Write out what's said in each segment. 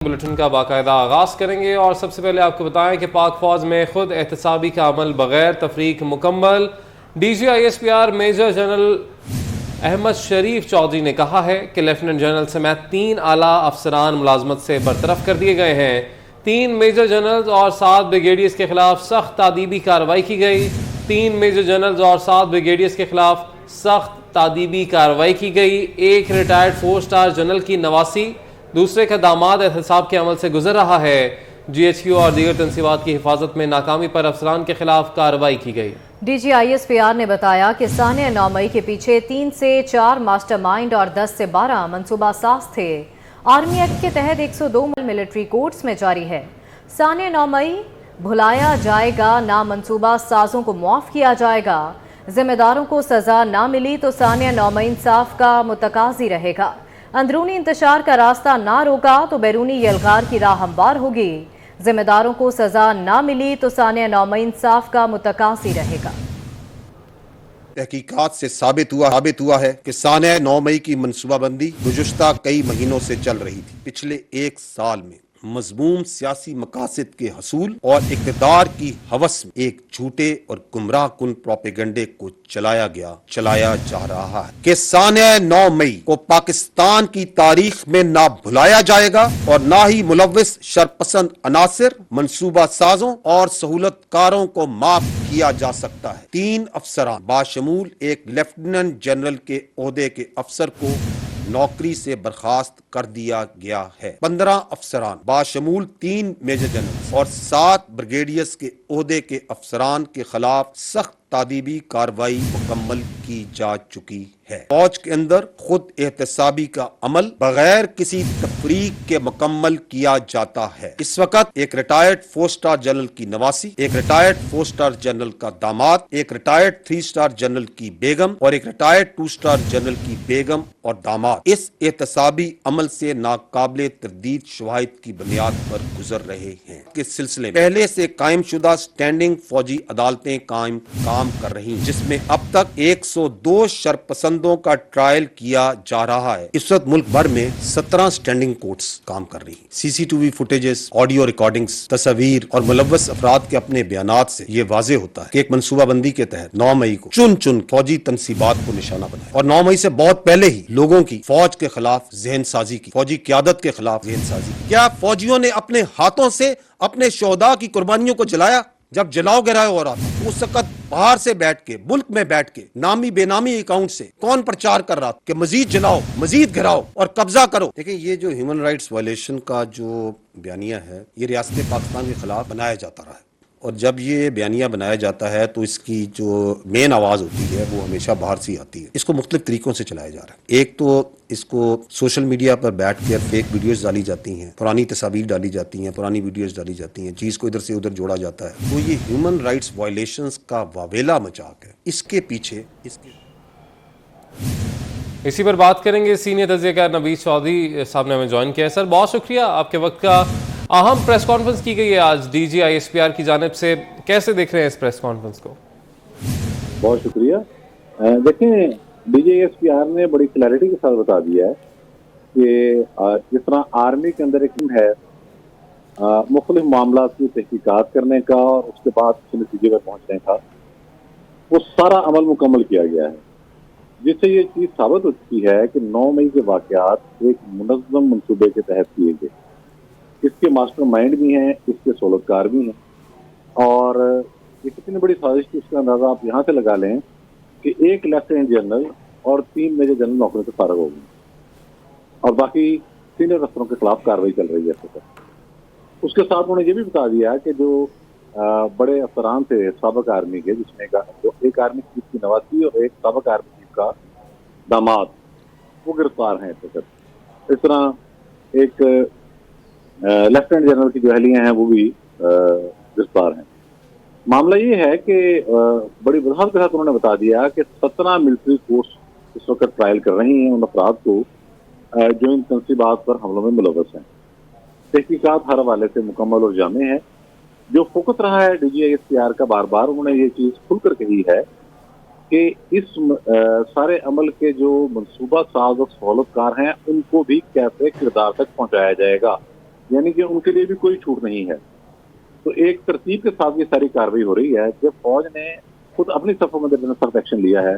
Bulletin का बाकायदा आगाज़ करेंगे और सबसे पहले आपको बताएं कि पाक फौज में खुद एहतसाबी का अमल बगैर तफरीक मुकम्मल। DGISPR मेजर जनरल अहमद शरीफ चौधरी ने कहा है कि लेफ्टिनेंट जनरल समेत 3 आला अफसरान मुलाजमत से बरतरफ कर दिए गए हैं। 3 मेजर जनरल्स और 7 ब्रिगेडियर्स के खिलाफ सख्त तादीबी कार्रवाई की गई। 3 मेजर जनरल्स और 7 ब्रिगेडियर्स के खिलाफ सख्त तादीबी कार्रवाई की गई। एक रिटायर्ड 4 स्टार जनरल की नवासी, दूसरे का दामाद एहतसाब के अमल से गुजर रहा है। GHQ और दीगर तनसीबात की हिफाजत में नाकामी पर अफसरान के खिलाफ कार्रवाई की गई। DGISPR ने बताया कि सानिया 9 मई के पीछे 3 से 4 मास्टरमाइंड और 10 से 12 मनसूबा साज थे। आर्मी एक्ट के तहत 102 मिलिट्री कोर्ट्स में जारी है। सानिया 9 मई भुलाया जाएगा ना, मनसूबा साजों को मुआफ किया जाएगा। जिम्मेदारों को सजा ना मिली तो सानिया 9 मई इंसाफ का मुतकाजी रहेगा। अंदरूनी इंतशार का रास्ता ना रोका तो बैरूनी यलगार की राह हमवार होगी। जिम्मेदारों को सजा ना मिली तो सानिया 9 मई इंसाफ का मुतकासी रहेगा। तहकीकात से साबित हुआ है कि सानिया 9 मई की मनसूबाबंदी गुज़श्ता कई महीनों से चल रही थी। पिछले 1 साल में मजमूम सियासी मकासद के हसूल और इक़्तिदार की हवस में एक झूठे और गुमराह कुन प्रोपेगेंडे को चलाया जा रहा है कि सानिया 9 मई को पाकिस्तान की तारीख में ना भुलाया जाएगा और ना ही मुलव्विस शरपसंद अनासिर, मनसूबा साजों और सहूलतकारों को माफ किया जा सकता है। 3 अफसरान बाशमूल एक लेफ्टिनेंट जनरल के ओहदे के अफसर को नौकरी से बर्खास्त कर दिया गया है। 15 अफसरान बाशमूल 3 मेजर जनरल और 7 ब्रिगेडियर्स के ओहदे के अफसरान के खिलाफ सख्त तादीबी कार्रवाई मुकम्मल की जा चुकी है। फौज के अंदर खुद एहतसाबी का अमल बगैर किसी तफरीक के मुकम्मल किया जाता है। इस वक्त एक रिटायर्ड 4 स्टार जनरल की नवासी, एक रिटायर्ड 4 स्टार जनरल का दामाद, एक रिटायर्ड 3 स्टार जनरल की बेगम और एक रिटायर्ड 2 स्टार जनरल की बेगम और दामाद इस एहतसाबी अमल से नाकाबिले तरदीद शवाहिद की बुनियाद पर गुजर रहे हैं। इस सिलसिले में पहले से कायम शुदा स्टैंडिंग फौजी अदालतें काम कर रही हैं, जिसमें अब तक 102 शरपसंदों का ट्रायल किया जा रहा है। इस वक्त मुल्क भर में 17 स्टैंडिंग कोर्ट्स काम कर रही हैं। CCTV फुटेजेस, ऑडियो रिकॉर्डिंग्स, तस्वीर और मुलव्वस अफराद के अपने बयानात से ये वाजे होता है कि एक मनसूबाबंदी के तहत 9 मई को चुन फौजी तनसीबात को निशाना बनाया और 9 मई से बहुत पहले ही लोगों की फौज के खिलाफ जहन साजी की, फौजी क्यादत के खिलाफ जहन साजी की। क्या फौजियों ने अपने हाथों से अपने शोहदा की कुर्बानियों को जलाया? जब जलाओ गिराओ हो रहा था उस वक्त बाहर से बैठ के, मुल्क में बैठ के नामी बेनामी अकाउंट से कौन प्रचार कर रहा था कि मजीद जलाओ, मजीद गिराओ और कब्जा करो? देखिए, ये जो ह्यूमन राइट्स वायलेशन का जो बयानिया है, ये रियासत पाकिस्तान के खिलाफ बनाया जाता रहा है और जब ये बयानिया बनाया जाता है तो इसकी जो मेन आवाज़ होती है वो हमेशा बाहर से आती है। इसको मुख्तलिफ तरीकों से चलाया जा रहा है। एक तो इसको सोशल मीडिया पर बैठ कर फेक वीडियोस डाली जाती हैं, पुरानी तस्वीर डाली जाती हैं, पुरानी वीडियोस डाली जाती हैं, चीज़ को इधर से उधर जोड़ा जाता है। तो ये ह्यूमन राइट्स वायलेशंस का वावेला मचा के इसके पीछे इसी पर बात करेंगे। सीनियर तज्ज़ियाकार नवीद चौधरी साहब ने हमें ज्वाइन किया है। सर, बहुत शुक्रिया, आपके वक्त का। अहम प्रेस कॉन्फ्रेंस की गई है आज DGISPR की जानिब से, कैसे देख रहे हैं इस प्रेस कॉन्फ्रेंस को? बहुत शुक्रिया। देखें, DGISPR ने बड़ी क्लैरिटी के साथ बता दिया है कि जिस तरह आर्मी के अंदर एक टीम है मुख्तलिफ मामला की तहकीकात करने का और उसके बाद किसी नतीजे पर पहुंचने का, वो सारा अमल मुकम्मल किया गया है, जिससे ये चीज़ साबित हो चुकी है कि 9 मई के वाक़यात एक मुनज़्ज़म मनसूबे के तहत किए गए। इसके मास्टरमाइंड भी हैं, इसके सोलतकार भी हैं और ये कितनी बड़ी साजिश थी उसका अंदाज़ा आप यहाँ से लगा लें कि एक लेफ्टिनेंट जनरल और 3 मेजर जनरल नौकरी से फारग हो गए और बाकी सीनियर अफसरों के खिलाफ कार्रवाई चल रही है। उसके साथ उन्होंने ये भी बता दिया कि जो बड़े अफसरान थे साबिक आर्मी के, जिसमें एक आर्मी चीफ की नवासी और एक साबिक आर्मी चीफ का दामाद, वो गिरफ्तार हैं। इस तरह एक लेफ्टिनेंट जनरल की जो अहलियाँ हैं वो भी गिरफ्तार हैं। मामला ये है कि बड़ी वजाहत के साथ उन्होंने बता दिया कि 17 मिलिट्री कोर्स इस वक्त ट्रायल कर रही हैं उन अफराद को जो इन तनसीबात पर हमलों में मुलव्वस हैं। तहकीकात हर हवाले से मुकम्मल और जामे है। जो फोकस रहा है DGISPR का, बार बार उन्होंने ये चीज़ खुलकर कही है कि इस सारे अमल के जो मनसूबा साज और सहूलतकार हैं उनको भी कैसे किरदार तक पहुँचाया जाएगा। यानी कि उनके लिए भी कोई छूट नहीं है। तो एक तरतीब के साथ ये सारी कार्रवाई हो रही है। जब फौज ने खुद अपनी सफों में सख्त एक्शन लिया है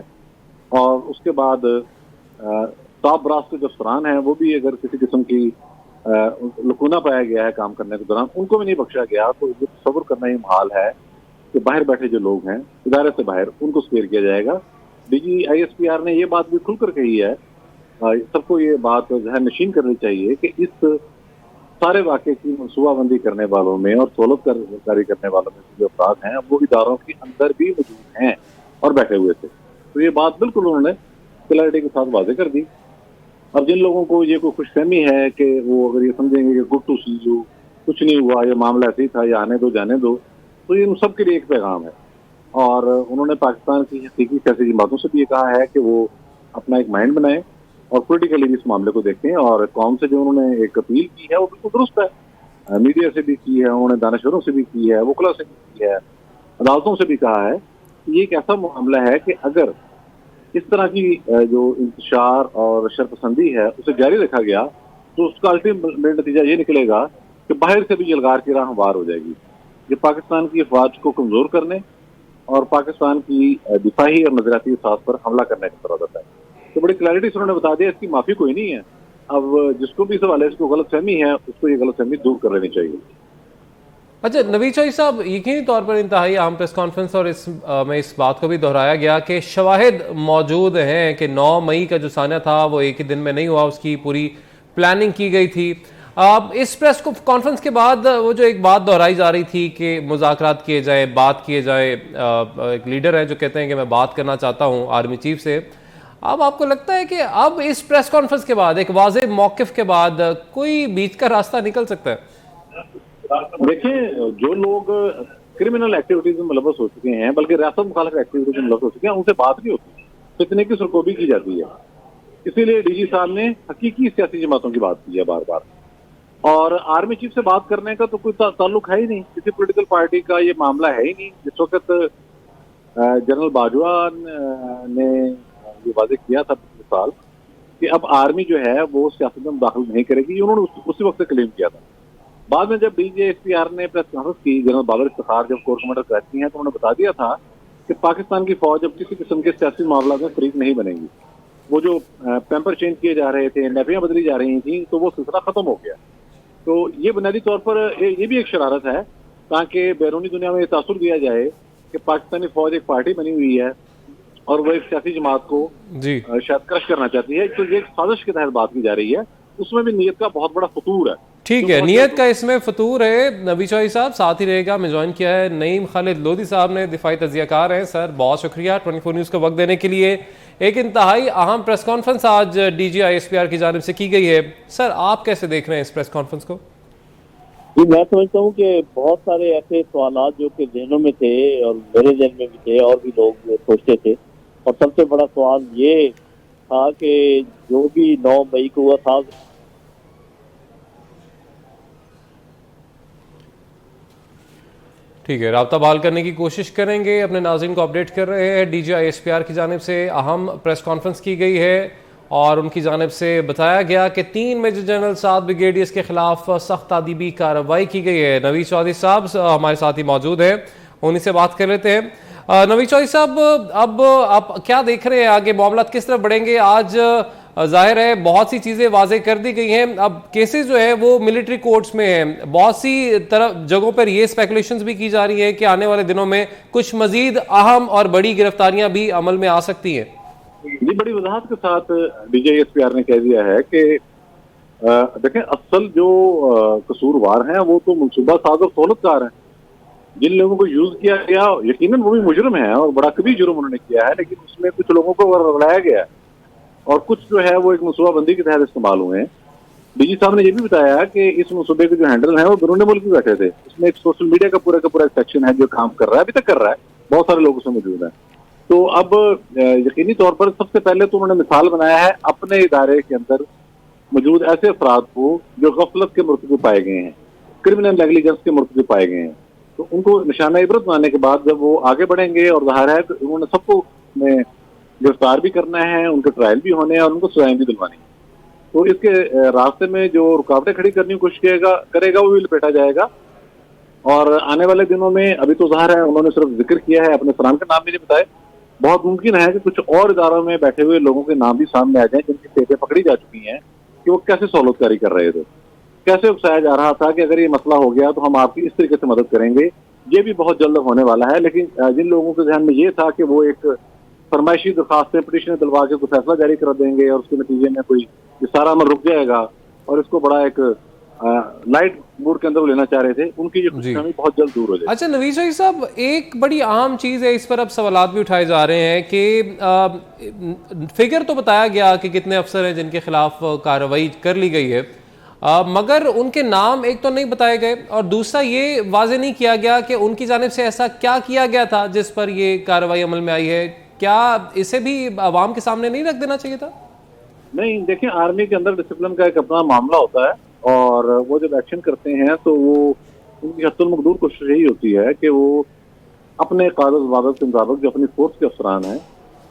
और उसके बाद टॉप ब्रास के जो अफसरान हैं वो भी अगर किसी किस्म की लकूना पाया गया है काम करने के दौरान, उनको भी नहीं बख्शा गया, तो ये तसव्वुर करना ही मुहाल है कि बाहर बैठे जो लोग हैं इदारे से बाहर, उनको स्पेयर किया जाएगा। डीजी ISPR ने ये बात भी खुलकर कही है, सबको ये बात जहन नशीन करनी चाहिए कि इस सारे वाक़े की मनसूबाबंदी करने वालों में और सहूलत जारी करने वालों में जो अफराद हैं वो इदारों के अंदर भी मौजूद हैं और बैठे हुए थे। तो ये बात बिल्कुल उन्होंने क्लैरिटी के साथ वाजे कर दी। अब जिन लोगों को ये कोई खुशफहमी है कि वो अगर ये समझेंगे कि गुड टू सी यू, कुछ नहीं हुआ, ये मामला ऐसे ही था, या आने दो जाने दो, तो ये उन सब के लिए एक पैगाम है। और उन्होंने पाकिस्तान की हकीकी सियासी जमातों से भी ये कहा है कि वो अपना एक माइंड बनाएं और पॉलिटिकली भी इस मामले को देखें। और कौम से जो उन्होंने एक अपील की है वो बिल्कुल दुरुस्त है, मीडिया से भी की है, उन्होंने दानिशवरों से भी की है, वकला से भी की है, अदालतों से भी कहा है कि ये एक ऐसा मामला है कि अगर इस तरह की जो इंतशार और शरपसंदी है उसे जारी रखा गया तो उसका अल्टीमेट नतीजा ये निकलेगा कि बाहर से भी यलगार की राह हमवार हो जाएगी। ये पाकिस्तान की अफवाज को कमजोर करने और पाकिस्तान की दिफाही और नजरियाती असास पर हमला करने का इरादा होता है। तो बड़ी क्लैरिटी से उन्होंने बता दिया, इसकी माफी कोई नहीं है। अब जिसको भी इस हवाले से गलतफहमी है उसको ये गलतफहमी दूर कर लेनी चाहिए। अच्छा नवीद चौधरी साहब, यकीनी तौर पर इंतहाई आम प्रेस कॉन्फ्रेंस और में इस बात को भी दोहराया गया कि शवाहिद मौजूद हैं कि 9 मई का जो सानिया था वो एक ही दिन में नहीं हुआ, उसकी पूरी प्लानिंग की गई थी। अब इस प्रेस कॉन्फ्रेंस के बाद वो जो एक बात दोहराई जा रही थी कि मुज़ाकरात किए जाए, बात किए जाए, एक लीडर है जो कहते हैं कि मैं बात करना चाहता हूँ आर्मी चीफ से। अब आपको लगता है कि अब इस प्रेस कॉन्फ्रेंस के बाद, एक वाज़ेह मौक़िफ़ के बाद, कोई बीच का रास्ता निकल सकता है? देखिए, जो लोग क्रिमिनल एक्टिविटीज में मुलव्वस हो चुके हैं, बल्कि रियासत मुखालिफ एक्टिविटीज में मुलव्वस हो चुके हैं, उनसे बात नहीं होती, फितने की सरकोबी की जाती है। इसीलिए डीजी साहब ने हकीकी सियासी जमातों की बात की है बार बार। और आर्मी चीफ से बात करने का तो कोई ताल्लुक है ही नहीं, किसी पॉलिटिकल पार्टी का ये मामला है ही नहीं। जिस वक्त जनरल बाजवा ने ये वाजे किया था पिछले साल कि अब आर्मी जो है वो सियासत में दाखिल नहीं करेगी, उन्होंने उसी वक्त क्लेम किया था। बाद में जब DGSPR ने प्रेस कॉन्फ्रेंस की, जनरल बाबर इफ्तिखार जब कोर कमांडर कहती हैं, तो उन्होंने बता दिया था कि पाकिस्तान की फौज अब किसी किस्म के सियासी मामला में फरीक नहीं बनेगी। वो जो पैम्पर चेंज किए जा रहे थे, नैपियां बदली जा रही थी, तो वो सिलसिला खत्म हो गया। तो ये बुनियादी तौर पर ये भी एक शरारत है ताकि बैरूनी दुनिया में ये तासुर दिया जाए कि पाकिस्तानी फौज एक पार्टी बनी हुई है और वो एक सियासी जमात को शायद क्रश करना चाहती है। तो ये एक साजिश के तहत बात की जा रही है, उसमें भी नीयत का बहुत बड़ा फतूर है। ठीक है, नीयत का इसमें फतूर है। नवीद चौधरी साहब साथ ही रहेगा, मैं ज्वाइन किया है नईम खालिद लोधी साहब ने, दिफाई तजियाकार हैं। सर बहुत शुक्रिया 24 न्यूज़ को वक्त देने के लिए। एक इंतहाई अहम प्रेस कॉन्फ्रेंस आज DG ISPR की जानिब से की गई है। सर आप कैसे देख रहे हैं इस प्रेस कॉन्फ्रेंस को? जी, मैं समझता हूँ कि बहुत सारे ऐसे सवाल जो कि जहनों में थे और मेरे जहन में भी थे और भी लोग सोचते थे, और सबसे बड़ा सवाल ये था कि जो भी 9 मई को हुआ था, ठीक है, राब्ता बहाल करने की कोशिश करेंगे। अपने नाज़रीन को अपडेट कर रहे हैं, DG ISPR की जानिब से अहम प्रेस कॉन्फ्रेंस की गई है और उनकी जानिब से बताया गया कि 3 मेजर जनरल 7 ब्रिगेडियर्स के खिलाफ सख्त तादीबी कार्रवाई की गई है। नवीद चौधरी साहब हमारे साथ ही मौजूद हैं, उन्हीं से बात कर लेते हैं। नवीद चौधरी साहब, अब आप क्या देख रहे हैं, आगे मामला किस तरफ बढ़ेंगे? आज जाहिर है बहुत सी चीज़ें वाजे कर दी गई हैं, अब केसेस जो है वो मिलिट्री कोर्ट्स में हैं। बहुत सी तरफ जगहों पर ये स्पेकुलेशंस भी की जा रही है कि आने वाले दिनों में कुछ मजीद अहम और बड़ी गिरफ्तारियां भी अमल में आ सकती हैं। जी, बड़ी वजाहत के साथ DG ISPR ने कह दिया है कि देखें, असल जो कसूरवार हैं वो तो मनसूबा साज और सहूलतकार हैं। जिन लोगों को यूज किया गया यकीनन वो भी मुजरिम है और बड़ा कभी जुर्म उन्होंने किया है, लेकिन उसमें कुछ लोगों को रगड़ाया गया है और कुछ जो है वो एक मनसूबाबंदी के तहत इस्तेमाल हुए हैं। DG साहब ने यह भी बताया कि इस मनसूबे के जो हैंडल हैं वो बैरून मुल्क भी बैठे थे। इसमें एक सोशल मीडिया का पूरा एक सेक्शन है जो काम कर रहा है, अभी तक कर रहा है, बहुत सारे लोग उसमें मौजूद हैं। तो अब यकीनी तौर पर सबसे पहले तो उन्होंने मिसाल बनाया है अपने इदारे के अंदर मौजूद ऐसे अफराद को जो गफलत के मुर्तकिब पाए गए हैं, क्रिमिनल नेग्लिजेंस के मुर्तकिब पाए गए हैं। तो उनको निशाना इबरत बनाने के बाद जब वो आगे बढ़ेंगे और जाहिर है तो उन्होंने सबको गिरफ्तार भी करना है, उनके ट्रायल भी होने हैं और उनको सजाएं भी दिलवानी है। तो इसके रास्ते में जो रुकावटें खड़ी करने की कोशिश करेगा वो भी लपेटा जाएगा। और आने वाले दिनों में, अभी तो ज़ाहिर है उन्होंने सिर्फ जिक्र किया है, अपने फरहान का नाम भी नहीं बताए, बहुत मुमकिन है कि कुछ और इदारों में बैठे हुए लोगों के नाम भी सामने आ जाएं जिनकी पेटें पकड़ी जा चुकी हैं कि वो कैसे सहूलतकारी कर रहे थे, कैसे उकसाया जा रहा था कि अगर ये मसला हो गया तो हम आपकी इस तरीके से मदद करेंगे। ये भी बहुत जल्द होने वाला है। लेकिन जिन लोगों के ध्यान में ये था कि वो एक फरमाइशी दरखास्तें पिटीशन दिलवा के कोई फैसला जारी कर देंगे और उसके नतीजे में कोई ये सारा अमल रुक जाएगा और इसको बड़ा एक लाइट मूड के अंदर वो लेना चाह रहे थे, उनकी ये खुशफहमी बहुत जल्द दूर हो जाएगी। अच्छा नवीद शाही साहब, एक बड़ी अहम चीज़ है, इस पर अब सवालात भी उठाए जा रहे हैं कि फिगर तो बताया गया कि कितने अफसर हैं जिनके खिलाफ कार्रवाई कर ली गई है, मगर उनके नाम एक तो नहीं बताए गए और दूसरा ये वाजे नहीं किया गया कि उनकी जानिब से ऐसा क्या किया गया था जिस पर ये कार्रवाई अमल में आई है। क्या इसे भी आवाम के सामने नहीं रख देना चाहिए था? नहीं, देखिए, आर्मी के अंदर डिसिप्लिन का एक अपना मामला होता है और वो जब एक्शन करते हैं तो वो उनकी हत्तुल मकदूर कोशिश यही होती है कि वो अपने कागज वादत के मुताबिक जो अपनी फोर्स के अफसरान हैं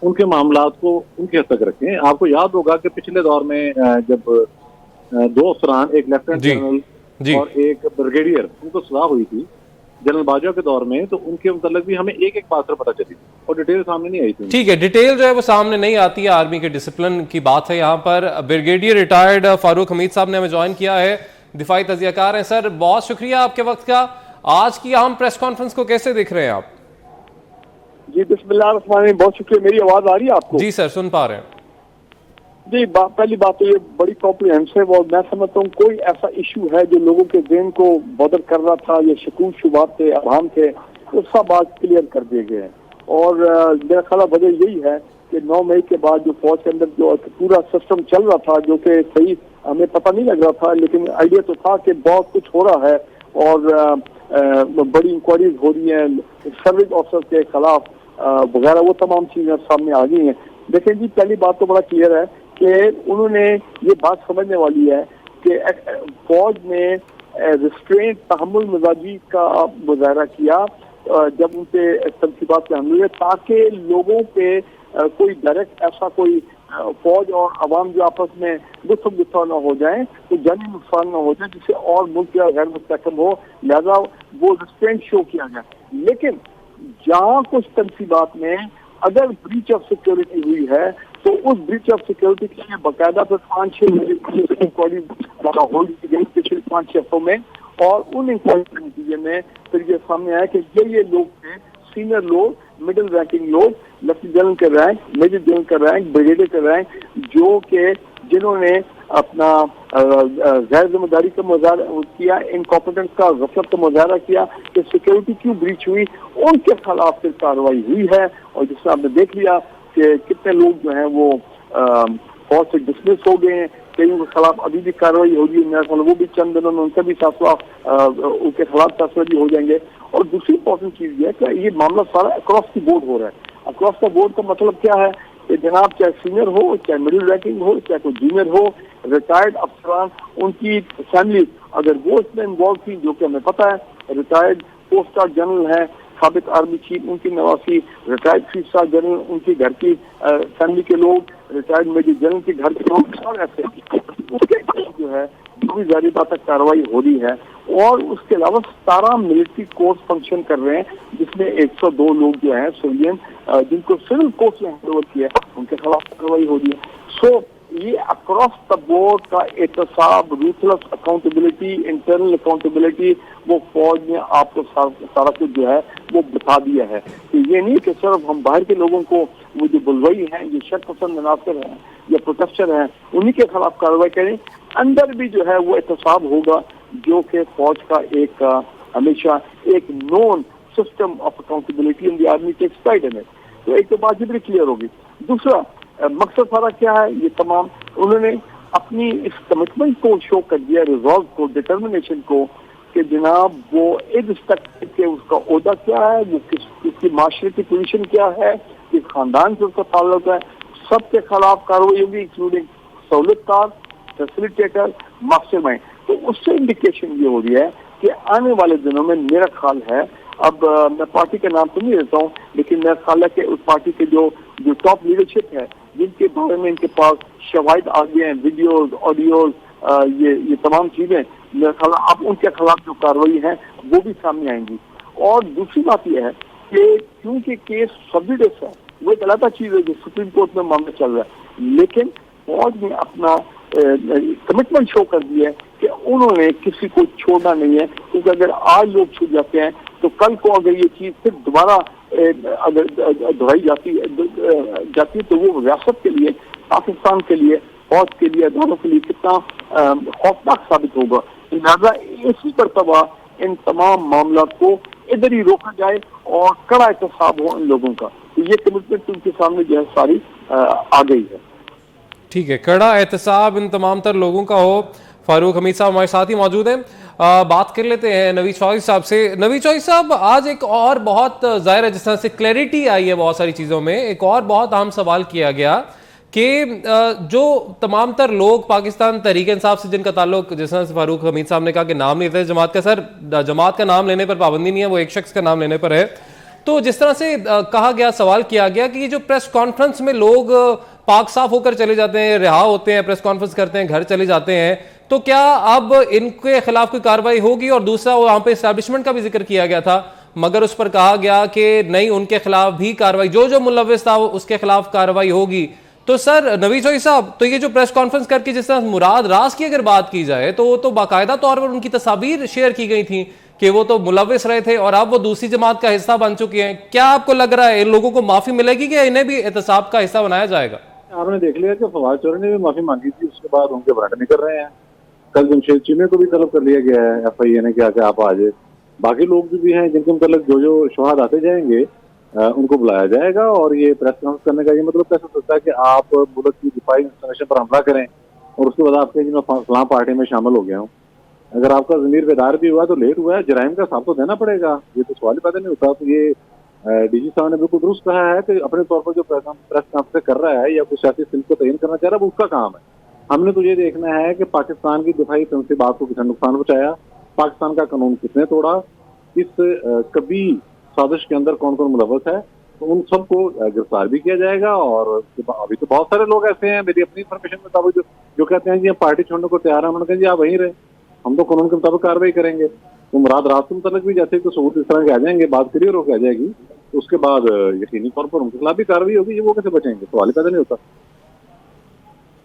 उनके मामलात को उनकी हद तक रखें। आपको याद होगा कि पिछले दौर में जब दो अफसरान, एक लेफ्टिनेंट जनरल और एक ब्रिगेडियर, उनको सलाह हुई थी जनरल बाजवा के दौर में, तो उनके मुताल्लिक भी हमें एक एक बात से पता चली और डिटेल सामने नहीं आई थी। ठीक है, डिटेल जो है वो सामने नहीं आती है, आर्मी के डिसिप्लिन की बात है। यहाँ पर ब्रिगेडियर रिटायर्ड फारूक हमीद साहब ने हमें ज्वाइन किया है, दिफाई तजियाकार हैं। सर बहुत शुक्रिया आपके वक्त का। आज की अहम प्रेस कॉन्फ्रेंस को कैसे देख रहे हैं आप? जी बिस्मिल्लाह रहमान रहीम, बहुत शुक्रिया। मेरी आवाज आ रही है आपको? जी सर, सुन पा रहे हैं। जी, पहली बात तो ये बड़ी कॉम्प्रिहेंसिव और मैं समझता हूँ कोई ऐसा इशू है जो लोगों के ज़हन को बदर कर रहा था, ये शकूक शुबात थे, अभाम थे, वो सब आज क्लियर कर दिए गए हैं। और मेरा ख्याल वजह यही है कि 9 मई के बाद जो फौज के अंदर जो पूरा सिस्टम चल रहा था, जो कि सही हमें पता नहीं लग रहा था, लेकिन आइडिया तो था कि बहुत कुछ हो रहा है और बड़ी इंक्वायरीज हो रही हैं सर्विस ऑफिसर के खिलाफ वगैरह, वो तमाम चीजें सामने आ गई हैं। देखिए जी, पहली बात तो बड़ा क्लियर है कि उन्होंने ये बात समझने वाली है कि फौज ने रिस्ट्रेंट, तहम्मुल मिजाजी का मुजाहरा किया जब उनसे तनसीबात पे हमले हुए, ताकि लोगों पे कोई डायरेक्ट ऐसा कोई फौज और अवाम जो आपस में गुस्सा न हो जाए, तो जानी नुकसान न हो जाए, जिससे और मुल्क का गैर मुस्तहकम हो, लिहाजा वो रिस्ट्रेंट शो किया गया। लेकिन जहाँ कुछ तनसीबात में अगर ब्रीच ऑफ सिक्योरिटी हुई है तो उस ब्रीच ऑफ सिक्योरिटी के लिए बाकायदा फिर 5-6 इंक्वायरी होल्ड की गई पिछले 5-6 हफ्तों में, और उन इंक्वायरी के नतीजे में फिर ये सामने आया कि ये लोग थे, सीनियर लोग, मिडिल रैंकिंग लोग, लेफ्टिनेंट जनरल के रैंक, मेजर जनरल का रैंक, ब्रिगेडियर का रैंक, जो कि जिन्होंने अपना गैर जिम्मेदारी का मुजाहरा किया, इनकॉम्पिटेंस का, गफलत का मुजाहरा किया कि सिक्योरिटी क्यों ब्रीच हुई, उनके खिलाफ फिर कार्रवाई हुई है। और जिससे आपने देख लिया कि कितने लोग जो हैं वो फौज से डिसमिस हो गए हैं, कईयों के खिलाफ अभी भी कार्रवाई होगी, मेरा ख्याल वो भी चंद दिनों में उनका भी फैसला, उनके खिलाफ फैसला भी हो जाएंगे। और दूसरी इंपॉर्टेंट चीज है कि ये मामला सारा अक्रॉस द बोर्ड हो रहा है। अक्रॉस द बोर्ड का मतलब क्या है कि जनाब, चाहे सीनियर हो, चाहे मिडिल रैंकिंग हो, चाहे कोई जूनियर हो, रिटायर्ड अफसरान, उनकी फैमिली अगर वो इसमें इन्वॉल्व थी, जो कि हमें पता है, रिटायर्ड 4 स्टार जनरल है, साबिक आर्मी चीफ, उनकी नवासी, रिटायर्ड 3 स्टार जनरल, उनकी घर की फैमिली के लोग, रिटायर्ड मेजर जनरल के घर के लोग, और ऐसे उसके जो है जो भी जारी बात तक कार्रवाई हो रही है। और उसके अलावा 17 मिलिट्री कोर्स फंक्शन कर रहे हैं, जिसमें 102 लोग जो हैं सिविलियन, जिनको सिविल कोर्स में हैंडओवर किया है, उनके खिलाफ कार्रवाई हो रही है। सो ये अक्रॉस द बोर्ड का एहतसाब, रूथलेस अकाउंटेबिलिटी, इंटरनल अकाउंटेबिलिटी, वो फौज ने आपको सारा कुछ जो है वो बता दिया है। तो ये नहीं कि सिर्फ हम बाहर के लोगों को, वो जो बुलवाई हैं, ये शर्त पसंद अनासर हैं या प्रोटेक्शन हैं, उन्हीं के खिलाफ कार्रवाई करें, अंदर भी जो है वो एहतसाब होगा, जो कि फौज का एक हमेशा एक known system of accountability in the army takes pride in it. तो एक तो बात भी क्लियर होगी। दूसरा मकसद सारा क्या है, ये तमाम उन्होंने अपनी इस कमिटमेंट को शो कर दिया, रिजॉल्व को, डिटर्मिनेशन को, कि जनाब वो इर्रिस्पेक्टिव के उसका ओहदा क्या है, वो किसकी माशरती पोजीशन क्या है, किस खानदान से उसका ताल्लुक है, सबके खिलाफ कार्रवाई होगी, इंक्लूडिंग सहूलतकार, फैसिलिटेटर, मास्टरमाइंड। तो उससे इंडिकेशन ये हो रही है कि आने वाले दिनों में मेरा ख्याल है, अब मैं पार्टी का नाम तो नहीं देता हूँ, लेकिन मेरा ख्याल है कि उस पार्टी के जो टॉप लीडरशिप है जिनके बारे में इनके पास शवाहिद आ गए हैं, वीडियोज, ऑडियोज, ये तमाम चीजें, मेरे ख्याल अब उनके खिलाफ जो कार्रवाई है वो भी सामने आएंगी। और दूसरी बात यह है कि क्योंकि केस सब्सिडेस है, वो एक अलग चीज है जो सुप्रीम कोर्ट में मामला चल रहा है, लेकिन फौज ने अपना कमिटमेंट शो कर दिया है कि उन्होंने किसी को छोड़ना नहीं है, क्योंकि अगर आज लोग छूट जाते हैं तो कल को अगर ये चीज फिर दोबारा अगर दोहराई जाती है तो वो रियासत के लिए, पाकिस्तान के लिए, फौज के लिए, अदालतों के लिए कितना खौफनाक साबित होगा। लिहाजा इसी मरतबा इन तमाम मामला को इधर ही रोका जाए और कड़ा एहतसाब हो इन लोगों का। तो ये कमिटमेंट उनके सामने जो है सारी आ गई है। ठीक है, कड़ा एहतसाब इन तमाम तर लोगों का हो। फारूक हमीद साहब हमारे साथ ही मौजूद हैं। बात कर लेते हैं नवीद चौधरी साहब से। नवीद चौधरी साहब, आज एक और बहुत जाहिर है जिस तरह से क्लैरिटी आई है बहुत सारी चीज़ों में, एक और बहुत अहम सवाल किया गया कि जो तमाम तर लोग पाकिस्तान तहरीक इंसाफ से जिनका ताल्लुक, जिस तरह से फारूक हमीद साहब ने कहा कि नाम नहीं थे जमात का, सर जमात का नाम लेने पर पाबंदी नहीं है, वो एक शख्स का नाम लेने पर है। तो जिस तरह से कहा गया, सवाल किया गया कि ये जो प्रेस कॉन्फ्रेंस में लोग पाक साफ होकर चले जाते हैं, रिहा होते हैं, प्रेस कॉन्फ्रेंस करते हैं, घर चले जाते हैं, तो क्या अब इनके खिलाफ कोई कार्रवाई होगी? और दूसरा, वहां पे एस्टैब्लिशमेंट का भी जिक्र किया गया था, मगर उस पर कहा गया कि नहीं, उनके खिलाफ भी कार्रवाई, जो मुलव्विस था उसके खिलाफ कार्रवाई होगी। तो सर नवीद चौधरी साहब, तो ये जो प्रेस कॉन्फ्रेंस करके जिस तरह मुराद राज की अगर बात की जाए तो बाकायदा तौर पर उनकी तस्वीर शेयर की गई थी कि वो तो मुलव्विस रहे थे और अब वो दूसरी जमात का हिस्सा बन चुके हैं। क्या आपको लग रहा है इन लोगों को माफी मिलेगी कि इन्हें भी एहतसाब का हिस्सा बनाया जाएगा? आपने देख लिया कि फवाद चौधरी ने भी माफी मांगी थी, उसके बाद उनके बराट नहीं कर रहे हैं। कल जमशेद चीमे को भी तलब कर लिया गया है FIA ने, क्या आप आ जाए। बाकी लोग भी हैं जिनके मतलब जो शहाद आते जाएंगे उनको बुलाया जाएगा। और ये प्रेस कॉन्फ्रेंस करने का ये मतलब कैसे सकता है कि आप मुल्क की दिफाई इंस्टॉलेशन पर हमला करें और उसके बाद आपके मैं फलां पार्टी में शामिल हो गया हूँ। अगर आपका ज़मीर बेदार भी हुआ तो लेट हुआ है, जराइम का हिसाब तो देना पड़ेगा, ये तो सवाल ही पैदा नहीं होता। तो ये DG साहब ने बिल्कुल दुरुस्त कहा है कि अपने तौर पर जो प्रेस कॉन्फ्रेंस कर रहा है या कोई सियासी सिल को तयन करना चाह रहा है, वो उसका काम है। हमने तो ये देखना है कि पाकिस्तान की दिफाई तंसीबात को कितना नुकसान पहुंचाया, पाकिस्तान का कानून किसने तोड़ा, इस कभी साजिश के अंदर कौन कौन मुलव्वस है, तो उन सबको गिरफ्तार भी किया जाएगा। और अभी तो बहुत सारे लोग ऐसे हैं, मेरी अपनी इन्फॉर्मेशन के मुताबिक, जो कहते हैं जी हम पार्टी छोड़ने को तैयार है, उन्होंने कहा जी आप वहीं रहे, हम तो कानून के मुताबिक कार्रवाई करेंगे। तो मुराद राज के मुताबिक भी जैसे तो सबूत इस तरह के आ जाएंगे, बात क्लियर होकर आ जाएगी, तो उसके बाद यकीनी तौर पर उनके खिलाफ भी कार्रवाई होगी। ये वो कैसे बचेंगे, सवाल ही पैदा नहीं होता।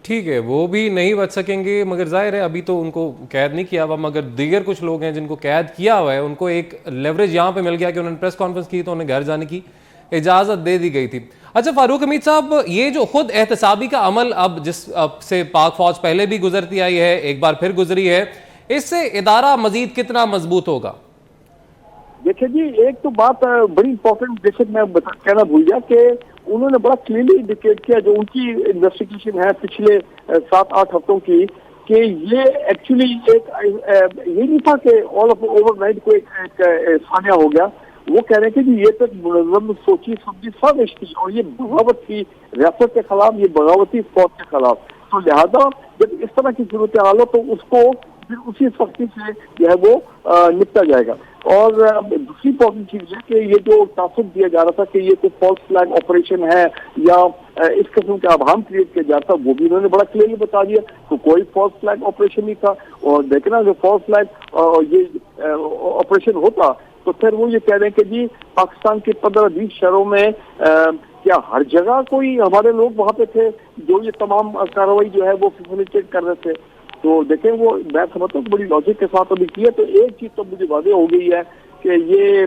ठीक है, वो भी नहीं बच सकेंगे, मगर जाहिर है अभी तो उनको कैद नहीं किया हुआ, मगर दीगर कुछ लोग हैं जिनको कैद किया हुआ है, उनको एक लेवरेज यहाँ पे मिल गया कि उन्होंने प्रेस कॉन्फ्रेंस की तो उन्हें घर जाने की इजाजत दे दी गई थी। अच्छा फारूक हमीद साहब, ये जो खुद एहतसाबी का अमल अब से पाक फौज पहले भी गुजरती आई है, एक बार फिर गुजरी है, इससे इदारा मजीद कितना मजबूत होगा? देखिए जी, एक तो बात बड़ी इंपॉर्टेंट जैसे मैं कहना भूल गया कि उन्होंने बड़ा क्लियरली इंडिकेट किया, जो उनकी इन्वेस्टिगेशन है पिछले 7-8 हफ्तों की, कि ये एक्चुअली एक ये नहीं था कि ऑल ऑफ ओवरनाइट को एक सानिया हो गया। वो कह रहे थे कि ये तो मुनज़्ज़म सोची समझी साजिश थी और ये बगावत थी रियासत के खिलाफ, ये बगावत थी फौज के खिलाफ। तो लिहाजा जब इस तरह की सूरत हाल हो तो उसको फिर उसी सख्ती से जो है वो निपटा जाएगा। और दूसरी इंपॉर्टेंट चीज है कि ये जो तासुब दिया जा रहा था कि ये कोई फॉल्स फ्लैग ऑपरेशन है या इस किस्म का अभाम क्रिएट किया जाता, वो भी उन्होंने बड़ा क्लियरली बता दिया। तो कोई फॉल्स फ्लैग ऑपरेशन नहीं था। और देखना जो फॉल्स फ्लैग ये ऑपरेशन होता तो फिर वो ये कह रहे हैं कि जी पाकिस्तान के 15-20 शहरों में क्या हर जगह कोई हमारे लोग वहां पे थे जो ये तमाम कार्रवाई जो है वो फैसिलिटेट कर रहे थे। तो देखें, वो मैं समझता हूँ बड़ी लॉजिक के साथ अभी किया। तो एक चीज तो मुझे वादे हो गई है कि ये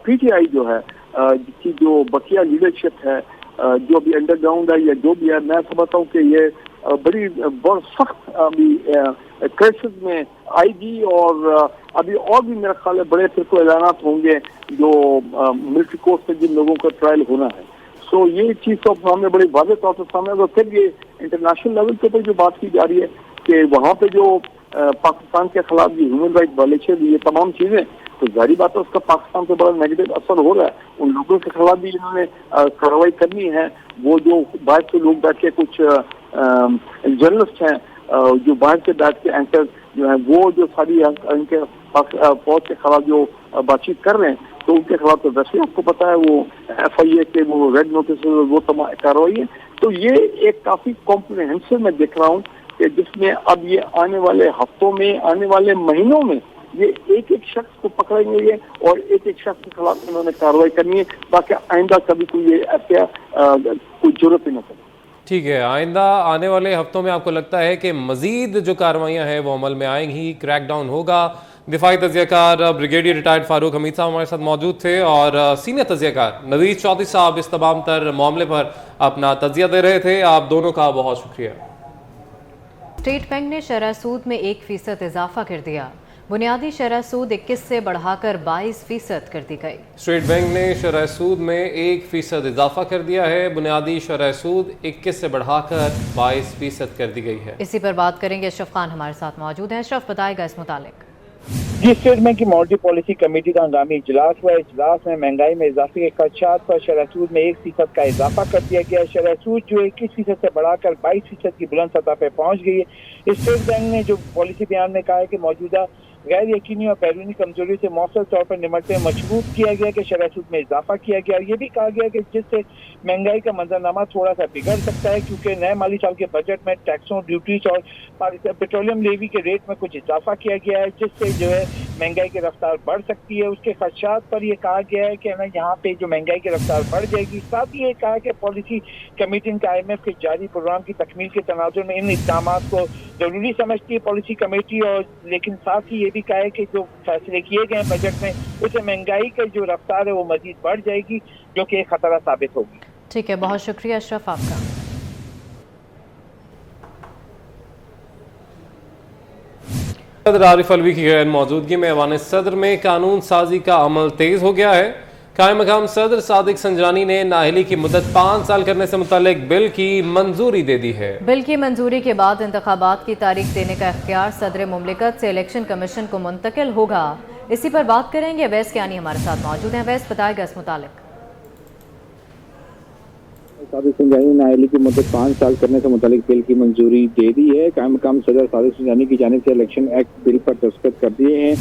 PTI जो है जिसकी जो बकिया लीडरशिप है, जो अभी अंडरग्राउंड है या जो भी है, मैं समझता हूँ कि ये बड़ी बहुत सख्त अभी क्राइसिस में आएगी। और अभी और भी मेरा ख्याल है बड़े फिर को ऐलानात होंगे जो मिलिट्री कोर्ट से जिन लोगों का ट्रायल होना है। सो ये चीज तो सामने बड़ी वाज़ेह तौर पर सामने। और फिर ये इंटरनेशनल लेवल के ऊपर जो बात की जा रही है कि वहाँ पे जो पाकिस्तान के खिलाफ ये ह्यूमन राइट वायलेशन, ये तमाम चीजें, तो जारी बात है उसका पाकिस्तान पे बड़ा नेगेटिव असर हो रहा है। उन लोगों के खिलाफ भी इन्होंने कार्रवाई करनी है। वो जो बाहर से लोग बैठ के कुछ जर्नलिस्ट हैं जो बाहर से बैठ के एंकर जो है वो जो सारी इनके फौज के खिलाफ जो बातचीत कर रहे हैं, तो उनके खिलाफ तो वैसे आपको पता है वो FIA के वो रेड नोटिस वो तमाम कार्रवाई है। तो ये एक काफी कॉम्प्रिहेंसिव मैं देख रहा हूँ कि जिसमें अब ये आने वाले हफ्तों में, आने वाले महीनों में ये एक एक शख्स को पकड़ेंगे और एक एक शख्स के खिलाफ उन्होंने कार्रवाई करनी है, ताकि आइंदा कभी कोई ये ऐसा कोई जरूरत ही न पड़े। ठीक है, आइंदा आने वाले हफ्तों में आपको लगता है कि मजीद जो कार्रवाइयाँ हैं वो अमल में आएंगी, क्रैकडाउन होगा? दिफाई तजियाकार ब्रिगेडियर रिटायर्ड फारूक हमीद साहब हमारे साथ मौजूद थे और सीनियर तजियाकार नवीद चौधरी साहब इस तमाम तर मामले पर अपना तजिया दे रहे थे। आप दोनों का बहुत शुक्रिया। स्टेट बैंक ने शरह सूद में 1% इजाफा कर दिया। बुनियादी शरह सूद 21 से बढ़ाकर 22% कर दी गई। स्टेट बैंक ने शरह सूद में 1% इजाफा कर दिया है। बुनियादी शरह सूद 21 से बढ़ाकर 22% कर दी गई है। इसी पर बात करेंगे, अशरफ खान हमारे साथ मौजूद हैं। अशरफ, बताएगा इस मुतालिक। जी, स्टेट बैंक की मॉनेटरी पॉलिसी कमेटी का हंगामी इजलास हुआ। इजलास में महंगाई में इजाफे के खदशात पर शरह सूद में 1% का इजाफा कर दिया गया। शरह सूद जो 21% से बढ़ाकर 22% की बुलंद सतह पर पहुंच गई है। स्टेट बैंक ने जो पॉलिसी बयान में कहा है कि मौजूदा गैर यकीनी और बैरूनी कमजोरी से मौसर तौर पर निमटते मजबूत किया गया कि शरह सूद में इजाफा किया गया। और ये भी कहा गया कि जिससे महंगाई का मंजरनामा थोड़ा सा बिगड़ सकता है, क्योंकि नए माली साल के बजट में टैक्सों, ड्यूटीज और पेट्रोलियम लेवी के रेट में कुछ इजाफा किया गया है, जिससे जो है महंगाई की रफ्तार बढ़ सकती है। उसके खदशात पर यह कहा गया है कि यहाँ पे जो महंगाई की रफ्तार बढ़ जाएगी। साथ ही ये कहा कि पॉलिसी कमेटी का IMF के जारी प्रोग्राम की तकमील के तनाजुर में इन इक़दाम को जरूरी समझती है पॉलिसी कमेटी, और लेकिन साथ ही ये भी कहा है कि जो फैसले किए गए बजट में उससे महंगाई की जो रफ्तार है वो मजीद बढ़ जाएगी, जो कि एक खतरा साबित होगी। ठीक है, बहुत शुक्रिया अशरफ आपका। सदर आरिफ अलवी की गैर मौजूदगी में ऐवान सदर में कानून साजी का अमल तेज हो गया है। कायम मकाम सदर सादिक संजानी ने नाअहली की मुद्दत 5 साल करने से मुतालिक बिल की मंजूरी दे दी है। बिल की मंजूरी के बाद इंतखाबात की तारीख देने का इख्तियार सदर मुमलिकत से इलेक्शन कमीशन को मुंतकिल होगा। इसी पर बात करेंगे, अवैस कियानी हमारे साथ मौजूद हैं। अवैस, बताएगा इस मुतालिक। सादिक संजानी ने नाअहली की मुद्दत 5 साल करने से मुतालिक बिल की मंजूरी दे दी है। कायम मकाम सदर सादिक संजानी की जानिब से इलेक्शन एक्ट बिल पर दस्तखत कर दिए हैं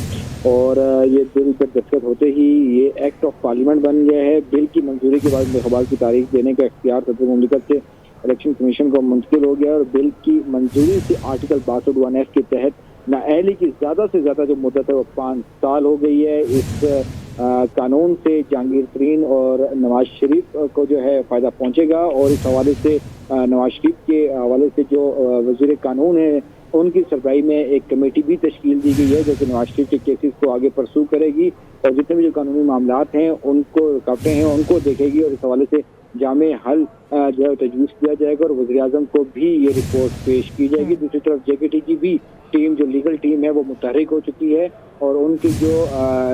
और ये बिल पर दस्तखत होते ही ये एक्ट ऑफ पार्लियामेंट बन गया है। बिल की मंजूरी के बाद इंतखाबात की तारीख देने का इख्तियार सदर मुमलिकत से इलेक्शन कमीशन को मुंतकिल हो गया और बिल की मंजूरी से आर्टिकल 62(1)(f) के तहत नाअहली की ज्यादा से ज्यादा जो मुद्दत है वो 5 साल हो गई है। इस कानून से जहांगीर तरीन और नवाज शरीफ को जो है फायदा पहुंचेगा और इस हवाले से नवाज शरीफ के हवाले से जो वजीर कानून है उनकी सरबराही में एक कमेटी भी तश्कील दी गई है जो कि नवाज शरीफ के केसेस को आगे परसू करेगी और जितने भी जो कानूनी मामलात हैं उनको रुकावटें हैं उनको देखेगी और इस हवाले से जामे हल जो है तजवीज़ किया जाएगा और वज़ीर आज़म को भी ये रिपोर्ट पेश की जाएगी। दूसरी तरफ JKT की भी टीम जो लीगल टीम है वो मुतहरिक हो चुकी है और उनकी जो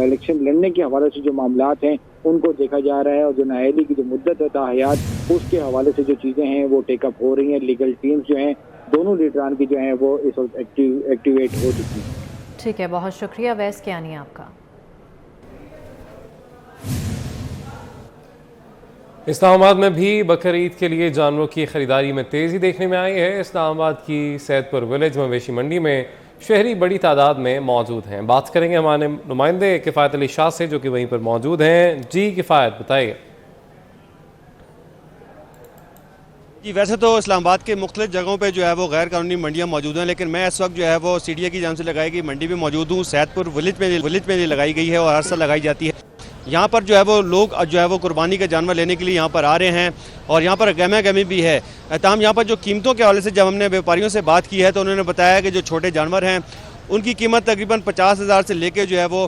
इलेक्शन लड़ने के हवाले से जो मामलात हैं उनको देखा जा रहा है और जो नाअहली की जो मुद्दत है ताहयात उसके हवाले से जो चीज़ें हैं वो टेकअप हो रही हैं। लीगल टीम्स जो हैं दोनों लीडरान की जो हैं वो इस वक्त एक्टिवेट हो चुकी हैं। ठीक है, बहुत शुक्रिया अवैस कियानी आपका। इस्लामाबाद में भी बकर ईद के लिए जानवरों की खरीदारी में तेज़ी देखने में आई है। इस्लामाबाद की सैदपुर विलेज मवेशी मंडी में शहरी बड़ी तादाद में मौजूद हैं। बात करेंगे हमारे नुमाइंदे किफ़ायत अली शाह से जो कि वहीं पर मौजूद हैं। जी किफ़ायत, बताइए। जी, वैसे तो इस्लामाबाद के मुख्तलिफ जगहों पे जो है वो गैर कानूनी मंडियाँ मौजूद हैं, लेकिन मैं इस वक्त जो है वो CDA की जान से लगाई गई मंडी में मौजूद हूँ। सैदपुर विलेज में लगाई गई है और हर साल लगाई जाती है। यहाँ पर जो है वो लोग जो है वो कुर्बानी के जानवर लेने के लिए यहाँ पर आ रहे हैं और यहाँ पर गहमा-गहमी भी है। तमाम यहाँ पर जो कीमतों के हवाले से जब हमने व्यापारियों से बात की है तो उन्होंने बताया कि जो छोटे जानवर हैं उनकी कीमत तकरीबन 50,000 से लेके जो है वो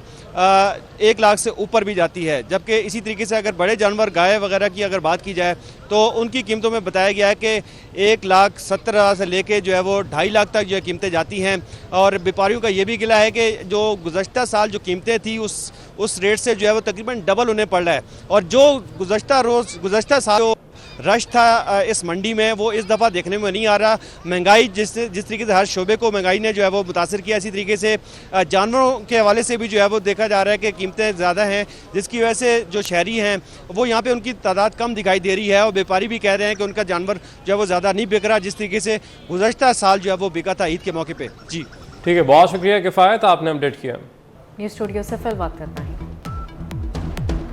1 लाख से ऊपर भी जाती है, जबकि इसी तरीके से अगर बड़े जानवर गाय वगैरह की अगर बात की जाए तो उनकी कीमतों में बताया गया है कि 1,70,000 से लेके जो है वो 2.5 लाख तक जो है कीमतें जाती हैं। और व्यापारियों का ये भी गिला है कि जो गुज़श्ता साल जो कीमतें थी उस रेट से जो है वो तकरीबन डबल उन्हें पड़ रहा है और जो गुज़श्ता साल रश था इस मंडी में वो इस दफ़ा देखने में नहीं आ रहा। महंगाई जिस तरीके से हर शोबे को महंगाई ने जो है वो मुतासर किया, इसी तरीके से जानवरों के हवाले से भी जो है वो देखा जा रहा है कि कीमतें ज़्यादा हैं, जिसकी वजह से जो शहरी हैं वो यहाँ पे उनकी तादाद कम दिखाई दे रही है और व्यापारी भी कह रहे हैं कि उनका जानवर जो है वो ज़्यादा नहीं बिक रहा जिस तरीके से गुज़श्ता साल जो है वो बिका था ईद के मौके पर। जी ठीक है, बहुत शुक्रिया किफ़ायत, आपने अपडेट किया। न्यूज़ स्टूडियो से फिलहाल बात करना है।